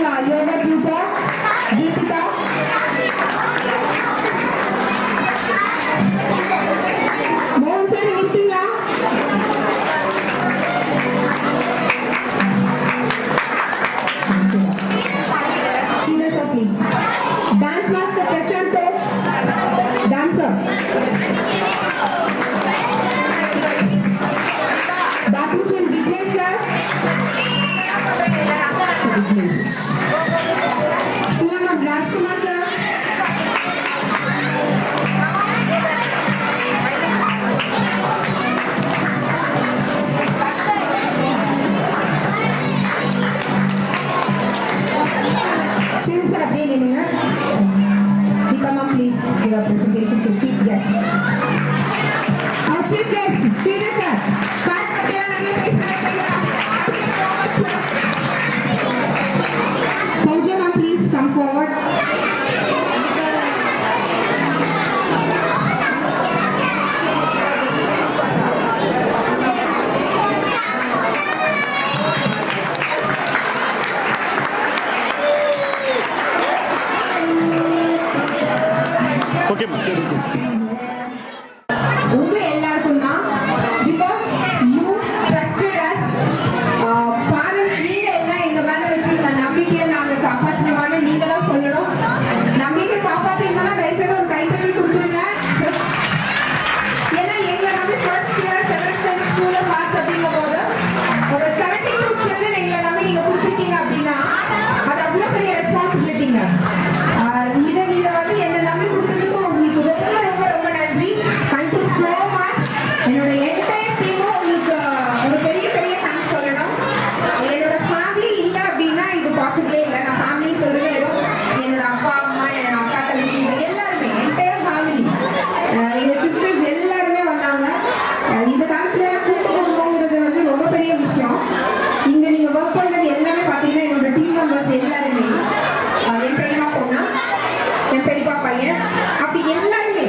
yoga tutor, Geetika. Mohan sir, இருக்கீங்களா? Sheena sir, please. Dance master, Prashant coach, dancer. Badminton, Vignesh sir. Vignesh. CM Rajkumar sir. Shiv sir, update leninga. Come on, please give a presentation to chief guest. Our chief guest, Sheena sir. Fauja ma'am, please come forward. Okay, ma'am. உங்க எல்லாருக்கும் தான் because you trusted us. parents நீங்க எல்லாம் எங்க மேல வச்சிருந்த நம்பிக்கையை நாங்க காப்பாற்றணும்னு நீங்க தான் சொல்லணும். நம்பிக்கை காப்பாத்தினா தயவுசெய்து ஒரு கைத்தறி கொடுத்துருங்க. ஏன்னா எங்க நம்பி ஃபர்ஸ்ட் இயர் செவன்த் ஸ்டாண்டர்ட் ஸ்கூல்ல பாஸ் அப்படிங்கும் போது ஒரு 72 சில்ட்ரன் எங்களை நம்பி நீங்க கொடுத்துருக்கீங்க அப்படின்னா அது அவ்வளவு பெரிய ரெஸ்பான்சிபிலிட்டிங்க. இதை நீங்க வந்து என்ன நம்பி கொடுத்ததுக்கு உங்களுக்கு ரொம்ப ரொம்ப ரொம்ப நன்றி. Thank you so much. என்னோட என்டையர் டீமும் உங்களுக்கு ஒரு பெரிய பெரிய தேங்க்ஸ் சொல்லணும். என்னோட ஃபேமிலி இல்லை அப்படின்னா இது பாசிபிளே இல்லை. நான் ஃபேமிலி சொல்றது வெறும் என்னோட அப்பா அம்மா என் அக்கா தங்கச்சி எல்லாருமே என்டையர் ஃபேமிலி எங்க சிஸ்டர்ஸ் எல்லாருமே வந்தாங்க. இந்த காலத்துல கூட்டு குடும்பங்கிறது வந்து ரொம்ப பெரிய விஷயம். இங்க நீங்க ஒர்க் பண்றது எல்லாமே பாத்தீங்கன்னா என்னோட டீம் மெம்பர்ஸ் எல்லாருமே என் பெரியம்மா பொண்ணு என் பெரியப்பா பையன் அப்படி எல்லாருமே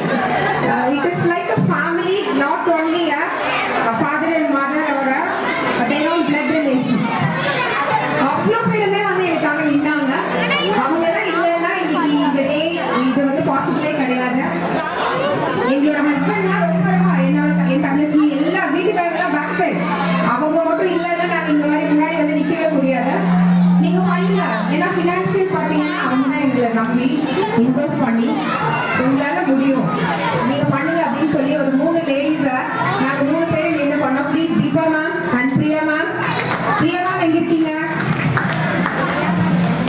it is like a family, not only a father and mother or their own blood relation. அவ்வளோ பேருமே வந்து எனக்காக நின்னாங்க. அவங்க எல்லாம் இல்லைன்னா இன்னைக்கு இந்த டே இது வந்து பாசிபிளே கிடையாது. எங்களோட ஹஸ்பண்ட்லாம் ரொம்ப என் தங்கச்சி எல்லா வீட்டுக்காரங்களாம் பேக் சைட் அவங்க மட்டும் இல்லைன்னா நாங்கள் இந்த மாதிரி முன்னாடி வந்து நிற்கவே முடியாது. நீங்க பண்ணுங்க. ஏன்னா ஃபினான்ஷியல் பார்த்தீங்கன்னா அவங்க தான் எங்களை நம்பி இன்வெஸ்ட் பண்ணி உங்களால முடியும் நீங்க பண்ணுங்க அப்படின்னு சொல்லி ஒரு 3 லேடிஸை நாங்க 3 பேரும் என்ன பண்ணோம். Please Deepa ma'am and Priya ma'am. Priya ma'am எங்க இருக்கீங்க?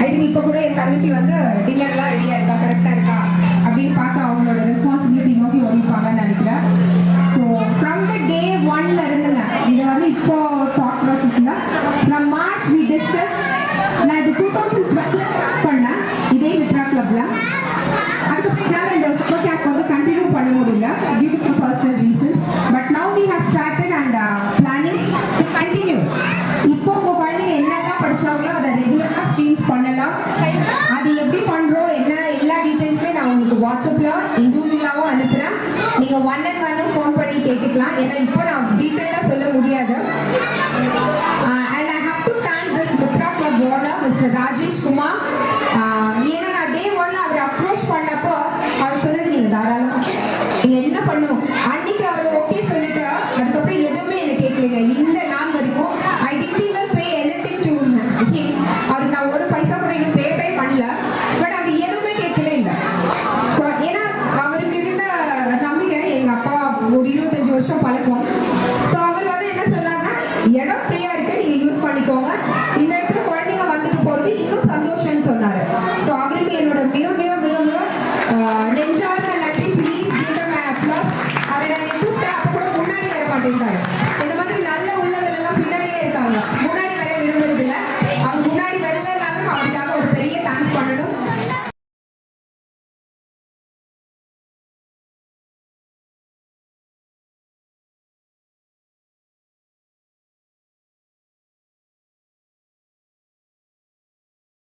ஐ திங்க் இப்போ கூட என் தங்கச்சி வந்து டின்னர்லாம் ரெடியா இருக்கா, கரெக்டா இருக்கா அப்படின்னு பார்க்க அவங்களோட ரெஸ்பான்சிபிலிட்டி நோக்கி ஓடிப்பாங்கன்னு நினைக்கிறேன். ஸோ ஃப்ரம் த டே 1ல இருந்துங்க இதை வந்து இப்போ தாட் ப்ராசஸ்ல ஃப்ரம் மார்ச் வி டிஸ்கஸ். நான் இது 2012 ஸ்டார்ட் பண்ணேன் இதே மித்ரா கிளப்ல. அதுக்கு பின்னால் இந்த சம்மர் கேம்ப் வந்து கண்டினியூ பண்ண முடியல due to some personal reasons. But now we have started and planning to continue. இப்போ உங்க குழந்தைங்க என்னெல்லாம் படிச்சாங்களோ அதை ரெகுலராக ஸ்ட்ரீம்ஸ் பண்ணலாம். அது எப்படி பண்றோம் என்ன எல்லா டீடைல்ஸுமே நான் உங்களுக்கு வாட்ஸ்அப்ல இண்டிவிஜுவலாகவும் அனுப்புறேன். நீங்க 1-on-1 ஃபோன் பண்ணி கேட்டுக்கலாம். ஏன்னா இப்போ நான் டீட்டெயிலாக சொல்ல முடியாது. And I have to thank this Mitra club owner mister Rajesh Kumar. ஏன்னா நான் டே 1ல அவர் அப்ரோச் பண்ணப்போ அவர் சொன்னது நீங்க தாராளமா நீங்க என்ன பண்ணணும் அன்னைக்கு அவர் ஓகே சொல்லிட்டு அதுக்கப்புறம் எதுவுமே என்ன கேட்கலைங்க. இந்த நாள் வரைக்கும் I did even pay anything to him. அவருக்கு நான் ஒரு பைசா கூட இன்னும் பே பண்ணல. பட் அவர் எதுவுமே கேட்கவே இல்லை. ஏன்னா அவருக்கு இருந்த நம்பிக்கை எங்க அப்பா ஒரு 25 வருஷம் பழக்கம். ஸோ அவர் வந்து என்ன சொன்னார்னா இடம் ஃப்ரீயா இருக்கு நீங்க யூஸ் பண்ணிக்கோங்க. இந்த இடத்துல குழந்தைங்க வந்துட்டு போறது இன்னும் சந்தோஷம்னு சொன்னாரு. ஸோ அவருக்கு என்னோட மிக மிக மிக மிக நெஞ்சார்ந்த நன்றி. Please give them applause. அவரை என்னை கூப்பிட்டு அப்போ கூட முன்னாடி வர மாட்டேங்கிறாரு. இந்த மாதிரி